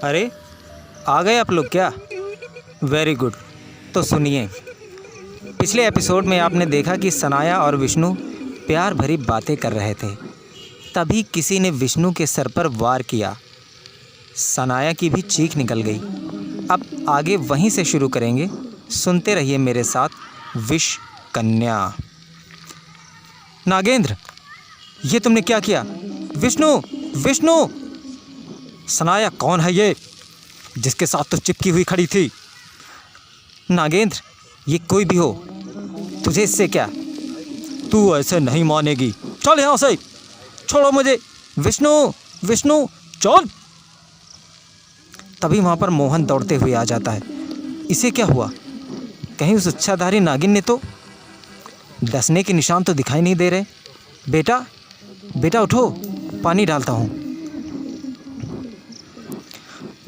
अरे आ गए आप लोग क्या? Very good. तो सुनिए, पिछले एपिसोड में आपने देखा कि सनाया और विष्णु प्यार भरी बातें कर रहे थे। तभी किसी ने विष्णु के सर पर वार किया। सनाया की भी चीख निकल गई। अब आगे वहीं से शुरू करेंगे। सुनते रहिए मेरे साथ। विष कन्या। नागेंद्र, ये तुमने क्या किया? विष्णु, विष्णु! सनाया कौन है ये जिसके साथ तो चिपकी हुई खड़ी थी? नागेंद्र, ये कोई भी हो, तुझे इससे क्या? तू ऐसे नहीं मानेगी। चल यहाँ से, छोड़ो मुझे। विष्णु, विष्णु, चल। तभी वहाँ पर मोहन दौड़ते हुए आ जाता है। इसे क्या हुआ? कहीं उस इच्छाधारी नागिन ने तो डसने के निशान तो दिखाई नहीं दे रहे। बेटा, बेटा उठो, पानी डालता हूँ।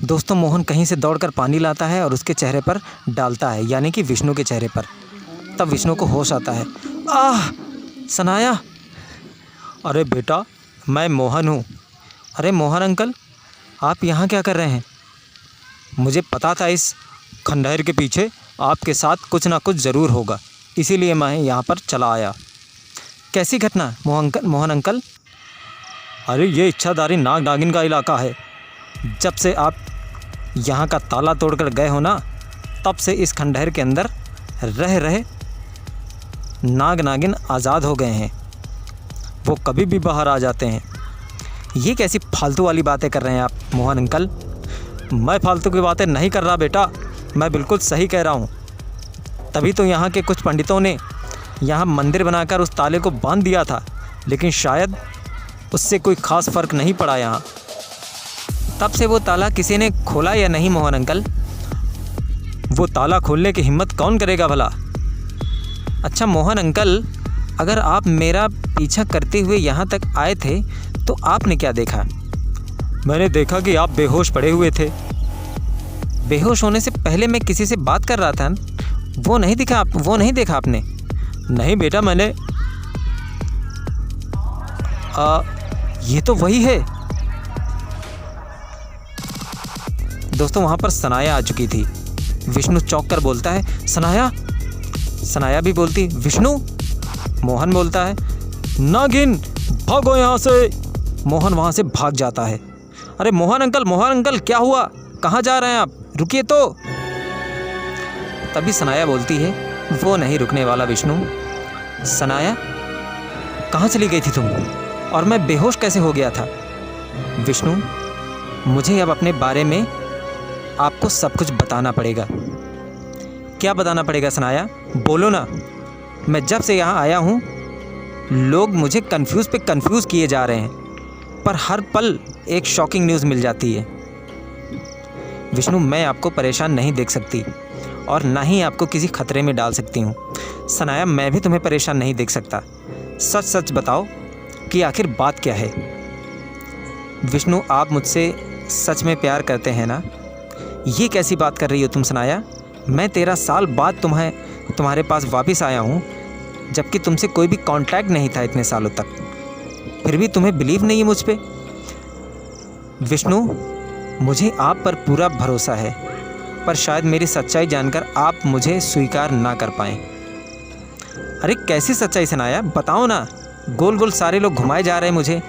दोस्तों, मोहन कहीं से दौड़कर पानी लाता है और उसके चेहरे पर डालता है, यानी कि विष्णु के चेहरे पर। तब विष्णु को होश आता है। आह! सनाया! अरे बेटा, मैं मोहन हूँ। अरे मोहन अंकल, आप यहाँ क्या कर रहे हैं? मुझे पता था इस खंडहर के पीछे आपके साथ कुछ ना कुछ ज़रूर होगा, इसीलिए मैं यहाँ पर चला आया। कैसी घटना मोहन अंकल? अरे ये इच्छाधारी नाग नागिन का इलाका है। जब से आप यहाँ का ताला तोड़कर गए हो ना, तब से इस खंडहर के अंदर रह रहे नाग नागिन आज़ाद हो गए हैं। वो कभी भी बाहर आ जाते हैं। ये कैसी फालतू वाली बातें कर रहे हैं आप मोहन अंकल? मैं फालतू की बातें नहीं कर रहा बेटा, मैं बिल्कुल सही कह रहा हूँ। तभी तो यहाँ के कुछ पंडितों ने यहाँ मंदिर बनाकर उस ताले को बांध दिया था, लेकिन शायद उससे कोई ख़ास फ़र्क नहीं पड़ा यहाँ। तब से वो ताला किसी ने खोला या नहीं मोहन अंकल? वो ताला खोलने की हिम्मत कौन करेगा भला? अच्छा मोहन अंकल, अगर आप मेरा पीछा करते हुए यहाँ तक आए थे तो आपने क्या देखा? मैंने देखा कि आप बेहोश पड़े हुए थे। बेहोश होने से पहले मैं किसी से बात कर रहा था, वो नहीं देखा आपने? नहीं बेटा, मैंने ये तो वही है। दोस्तों, वहाँ पर सनाया आ चुकी थी। विष्णु चौंक कर बोलता है, सनाया। सनाया भी बोलती, विष्णु। मोहन बोलता है, नागिन भागो यहाँ से। मोहन वहाँ से भाग जाता है। अरे मोहन अंकल क्या हुआ? कहाँ जा रहे हैं आप? रुकिए तो। तभी सनाया बोलती है, वो नहीं रुकने वाला विष्णु। सनाया, कहाँ चली गई थी तुम? और मैं बेहोश कैसे हो गया था? विष्णु, मुझे अब अपने बारे में आपको सब कुछ बताना पड़ेगा। क्या बताना पड़ेगा सनाया? बोलो ना। मैं जब से यहाँ आया हूँ, लोग मुझे कंफ्यूज किए जा रहे हैं, पर हर पल एक शॉकिंग न्यूज़ मिल जाती है। विष्णु, मैं आपको परेशान नहीं देख सकती और ना ही आपको किसी खतरे में डाल सकती हूँ। सनाया, मैं भी तुम्हें परेशान नहीं देख सकता। सच सच बताओ कि आखिर बात क्या है? विष्णु, आप मुझसे सच में प्यार करते हैं ना? ये कैसी बात कर रही हो तुम सनाया? मैं 13 साल बाद तुम्हारे पास वापस आया हूँ, जबकि तुमसे कोई भी कांटेक्ट नहीं था इतने सालों तक। फिर भी तुम्हें बिलीव नहीं है मुझ पे? विष्णु, मुझे आप पर पूरा भरोसा है, पर शायद मेरी सच्चाई जानकर आप मुझे स्वीकार ना कर पाएँ। अरे कैसी सच्चाई सनाया, बताओ ना। गोल गोल सारे लोग घुमाए जा रहे हैं मुझे।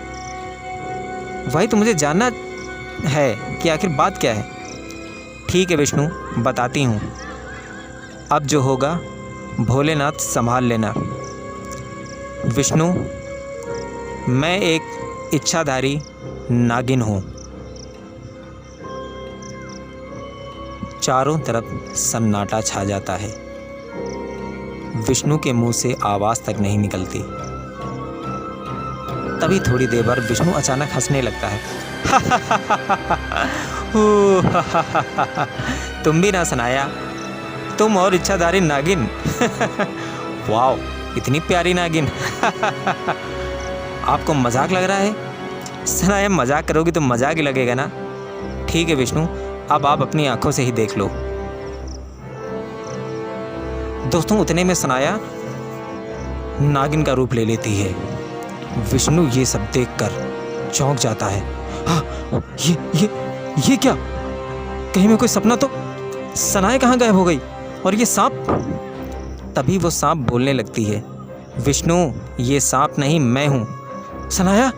वही तो मुझे जानना है कि आखिर बात क्या है। ठीक है विष्णु, बताती हूँ। अब जो होगा भोलेनाथ संभाल लेना। विष्णु, मैं एक इच्छाधारी नागिन हूँ। चारों तरफ सन्नाटा छा जाता है। विष्णु के मुंह से आवाज़ तक नहीं निकलती। तभी थोड़ी देर बाद विष्णु अचानक हंसने लगता है। तुम भी ना सनाया, तुम और इच्छाधारी नागिन। वाओ, इतनी प्यारी नागिन। आपको मजाक लग रहा है? सनाया, मजाक करोगी तो मजाक ही लगेगा ना। ठीक है विष्णु, अब आप अपनी आंखों से ही देख लो। दोस्तों, उतने में सनाया नागिन का रूप ले लेती है। विष्णु ये सब देखकर चौंक जाता है। हाँ, ये क्या? कहीं मैं कोई सपना तो। सनाया कहाँ गायब हो गई? और ये सांप? तभी वो सांप बोलने लगती है, विष्णु ये सांप नहीं, मैं हूँ। सनाया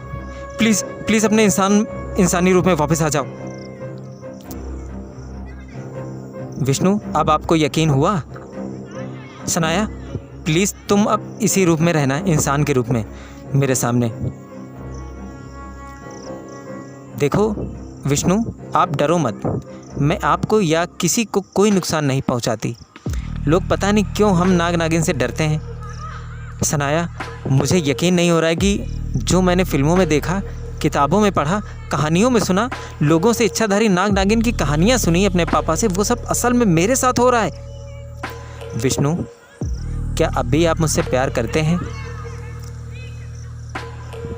प्लीज़ प्लीज़ अपने इंसानी रूप में वापस आ जाओ। विष्णु अब आपको यकीन हुआ? सनाया प्लीज़ तुम अब इसी रूप में रहना, इंसान के रूप में मेरे सामने। देखो विष्णु, आप डरो मत, मैं आपको या किसी को कोई नुकसान नहीं पहुंचाती। लोग पता नहीं क्यों हम नाग नागिन से डरते हैं। सनाया मुझे यकीन नहीं हो रहा है कि जो मैंने फिल्मों में देखा, किताबों में पढ़ा, कहानियों में सुना, लोगों से इच्छाधारी नाग नागिन की कहानियाँ सुनी अपने पापा से, वो सब असल में मेरे साथ हो रहा है। विष्णु क्या अब भी आप मुझसे प्यार करते हैं?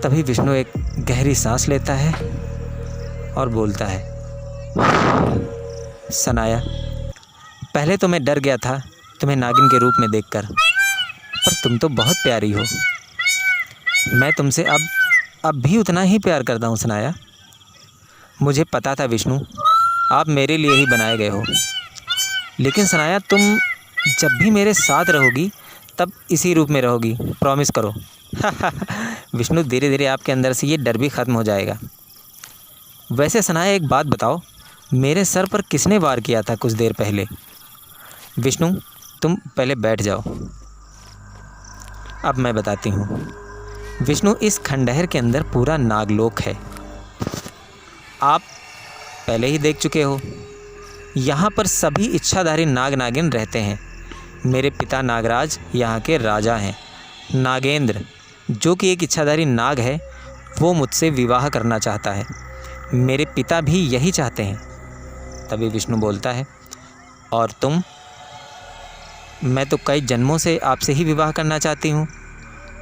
तभी विष्णु एक गहरी सांस लेता है और बोलता है, सनाया पहले तो मैं डर गया था तुम्हें नागिन के रूप में देखकर, पर तुम तो बहुत प्यारी हो। मैं तुमसे अब भी उतना ही प्यार करता हूँ सनाया। मुझे पता था विष्णु, आप मेरे लिए ही बनाए गए हो। लेकिन सनाया तुम जब भी मेरे साथ रहोगी तब इसी रूप में रहोगी, प्रॉमिस करो। विष्णु धीरे धीरे आपके अंदर से ये डर भी ख़त्म हो जाएगा। वैसे सनाया एक बात बताओ, मेरे सर पर किसने वार किया था कुछ देर पहले? विष्णु तुम पहले बैठ जाओ, अब मैं बताती हूँ। विष्णु इस खंडहर के अंदर पूरा नागलोक है, आप पहले ही देख चुके हो। यहाँ पर सभी इच्छाधारी नाग नागिन रहते हैं। मेरे पिता नागराज यहाँ के राजा हैं। नागेंद्र जो कि एक इच्छाधारी नाग है, वो मुझसे विवाह करना चाहता है। मेरे पिता भी यही चाहते हैं। तभी विष्णु बोलता है, और तुम? मैं तो कई जन्मों से आपसे ही विवाह करना चाहती हूँ,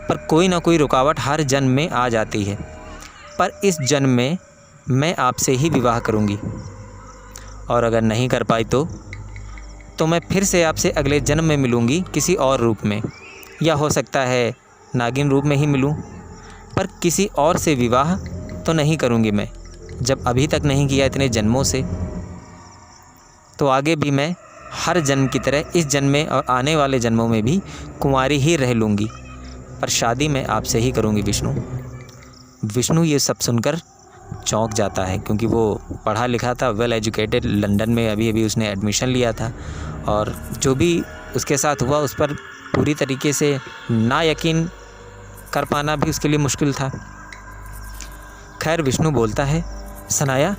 पर कोई ना कोई रुकावट हर जन्म में आ जाती है। पर इस जन्म में मैं आपसे ही विवाह करूँगी, और अगर नहीं कर पाई तो मैं फिर से आपसे अगले जन्म में मिलूँगी किसी और रूप में, या हो सकता है नागिन रूप में ही मिलूँ। पर किसी और से विवाह तो नहीं करूँगी मैं। जब अभी तक नहीं किया इतने जन्मों से, तो आगे भी मैं हर जन्म की तरह इस जन्म में और आने वाले जन्मों में भी कुंवारी ही रह लूँगी, पर शादी मैं आपसे ही करूँगी विष्णु। विष्णु ये सब सुनकर चौंक जाता है, क्योंकि वो पढ़ा लिखा था, वेल एजुकेटेड, लंदन में अभी अभी उसने एडमिशन लिया था, और जो भी उसके साथ हुआ उस पर पूरी तरीके से ना यकीन कर पाना भी उसके लिए मुश्किल था। खैर विष्णु बोलता है, सनाया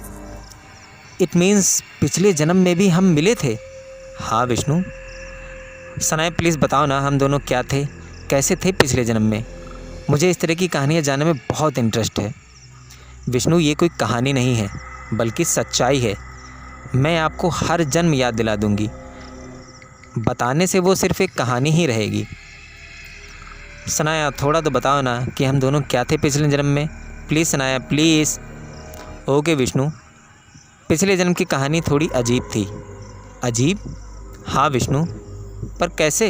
इट मीन्स पिछले जन्म में भी हम मिले थे? हाँ विष्णु। सनाया प्लीज़ बताओ ना, हम दोनों क्या थे, कैसे थे पिछले जन्म में? मुझे इस तरह की कहानियाँ जानने में बहुत इंटरेस्ट है। विष्णु ये कोई कहानी नहीं है, बल्कि सच्चाई है। मैं आपको हर जन्म याद दिला दूंगी। बताने से वो सिर्फ़ एक कहानी ही रहेगी। सनाया थोड़ा तो बताओ ना कि हम दोनों क्या थे पिछले जन्म में, please Sanaya please. Okay Vishnu, पिछले जन्म की कहानी थोड़ी अजीब थी। अजीब? हाँ विष्णु, पर कैसे?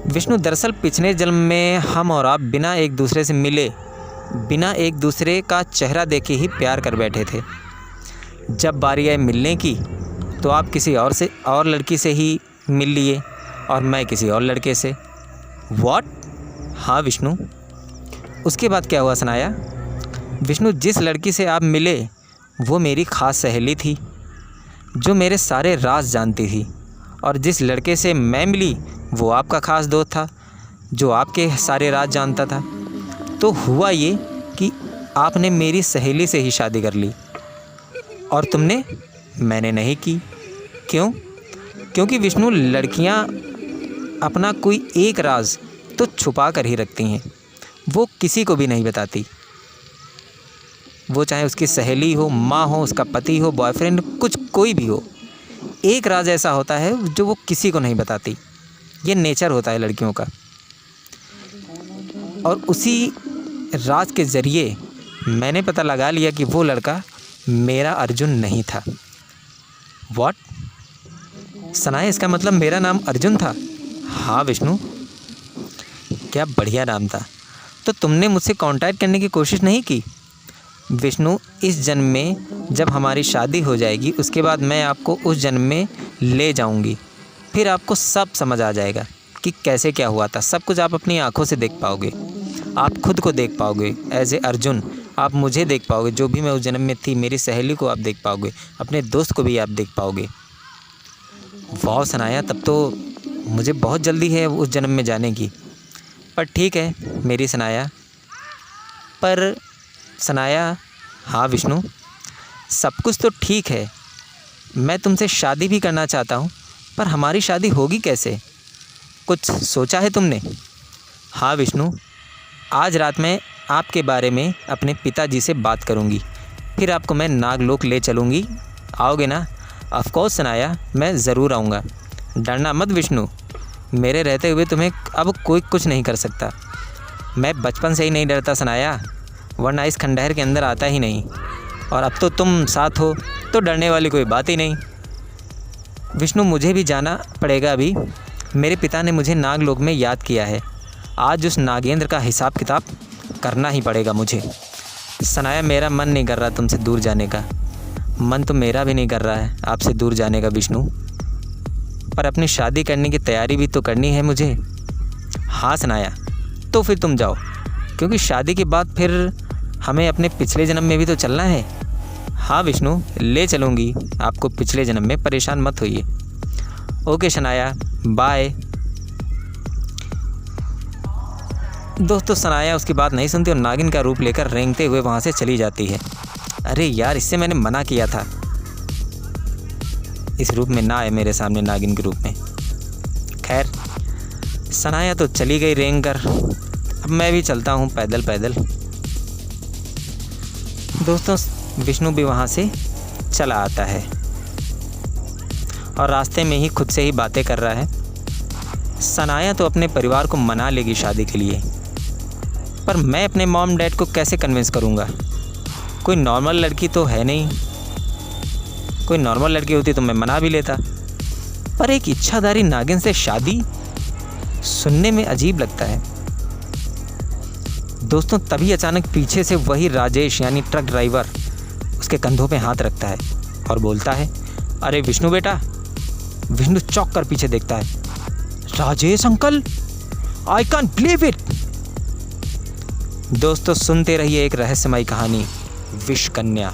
विष्णु दरअसल पिछले जन्म में हम और आप बिना एक दूसरे से मिले, बिना एक दूसरे का चेहरा देखे ही प्यार कर बैठे थे। जब बारी आई मिलने की, तो आप किसी और लड़की से ही मिल लिए और मैं किसी और लड़के से। व्हाट? हाँ विष्णु। उसके बाद क्या हुआ सनाया? विष्णु जिस लड़की से आप मिले वो मेरी ख़ास सहेली थी, जो मेरे सारे राज जानती थी, और जिस लड़के से मैं मिली वो आपका ख़ास दोस्त था, जो आपके सारे राज जानता था। तो हुआ ये कि आपने मेरी सहेली से ही शादी कर ली, और तुमने? मैंने नहीं की। क्यों? क्योंकि विष्णु लड़कियां अपना कोई एक राज तो छुपा कर ही रखती हैं, वो किसी को भी नहीं बताती। वो चाहे उसकी सहेली हो, माँ हो, उसका पति हो, बॉयफ्रेंड, कुछ कोई भी हो, एक राज ऐसा होता है जो वो किसी को नहीं बताती। ये नेचर होता है लड़कियों का। और उसी राज के ज़रिए मैंने पता लगा लिया कि वो लड़का मेरा अर्जुन नहीं था। व्हाट? सनाया इसका मतलब मेरा नाम अर्जुन था? हाँ विष्णु। क्या बढ़िया नाम था। तो तुमने मुझसे कांटेक्ट करने की कोशिश नहीं की? विष्णु, इस जन्म में जब हमारी शादी हो जाएगी उसके बाद मैं आपको उस जन्म में ले जाऊंगी। फिर आपको सब समझ आ जाएगा कि कैसे क्या हुआ था। सब कुछ आप अपनी आंखों से देख पाओगे, आप खुद को देख पाओगे एज ए अर्जुन। आप मुझे देख पाओगे, जो भी मैं उस जन्म में थी, मेरी सहेली को आप देख पाओगे, अपने दोस्त को भी आप देख पाओगे। वाह सनाया, तब तो मुझे बहुत जल्दी है उस जन्म में जाने की। पर ठीक है मेरी सनाया। पर सनाया, हाँ विष्णु, सब कुछ तो ठीक है, मैं तुमसे शादी भी करना चाहता हूँ, पर हमारी शादी होगी कैसे? कुछ सोचा है तुमने? हाँ विष्णु, आज रात मैं आपके बारे में अपने पिताजी से बात करूँगी, फिर आपको मैं नागलोक ले चलूँगी। आओगे ना? ऑफ कोर्स सनाया, मैं ज़रूर आऊँगा। डरना मत विष्णु, मेरे रहते हुए तुम्हें अब कोई कुछ नहीं कर सकता। मैं बचपन से ही नहीं डरता सनाया, वरना इस खंडहर के अंदर आता ही नहीं। और अब तो तुम साथ हो तो डरने वाली कोई बात ही नहीं। विष्णु, मुझे भी जाना पड़ेगा अभी। मेरे पिता ने मुझे नागलोक में याद किया है। आज उस नागेंद्र का हिसाब किताब करना ही पड़ेगा मुझे। सनाया, मेरा मन नहीं कर रहा तुमसे दूर जाने का। मन तो मेरा भी नहीं कर रहा है आपसे दूर जाने का विष्णु, पर अपनी शादी करने की तैयारी भी तो करनी है मुझे। हाँ सनाया, तो फिर तुम जाओ, क्योंकि शादी के बाद फिर हमें अपने पिछले जन्म में भी तो चलना है। हाँ विष्णु, ले चलूँगी आपको पिछले जन्म में, परेशान मत होइए। Okay Sanaya, bye. दोस्तों, सनाया उसकी बात नहीं सुनती और नागिन का रूप लेकर रेंगते हुए वहाँ से चली जाती है। अरे यार, इससे मैंने मना किया था, इस रूप में ना आए मेरे सामने, नागिन के रूप में। खैर, सनाया तो चली गई रेंग कर, अब मैं भी चलता हूँ पैदल पैदल। दोस्तों, विष्णु भी वहाँ से चला आता है और रास्ते में ही खुद से ही बातें कर रहा है। सनाया तो अपने परिवार को मना लेगी शादी के लिए, पर मैं अपने मॉम डैड को कैसे कन्विंस करूँगा? कोई नॉर्मल लड़की तो है नहीं, कोई नॉर्मल लड़की होती तो मैं मना भी लेता, पर एक इच्छाधारी नागिन से शादी सुनने में अजीब लगता है। दोस्तों, तभी अचानक पीछे से वही राजेश यानी ट्रक ड्राइवर उसके कंधों पे हाथ रखता है और बोलता है, अरे विष्णु बेटा। विष्णु चौंक कर पीछे देखता है। Rajesh uncle, I can't believe it. दोस्तों, सुनते रहिए एक रहस्यमयी कहानी, विष कन्या।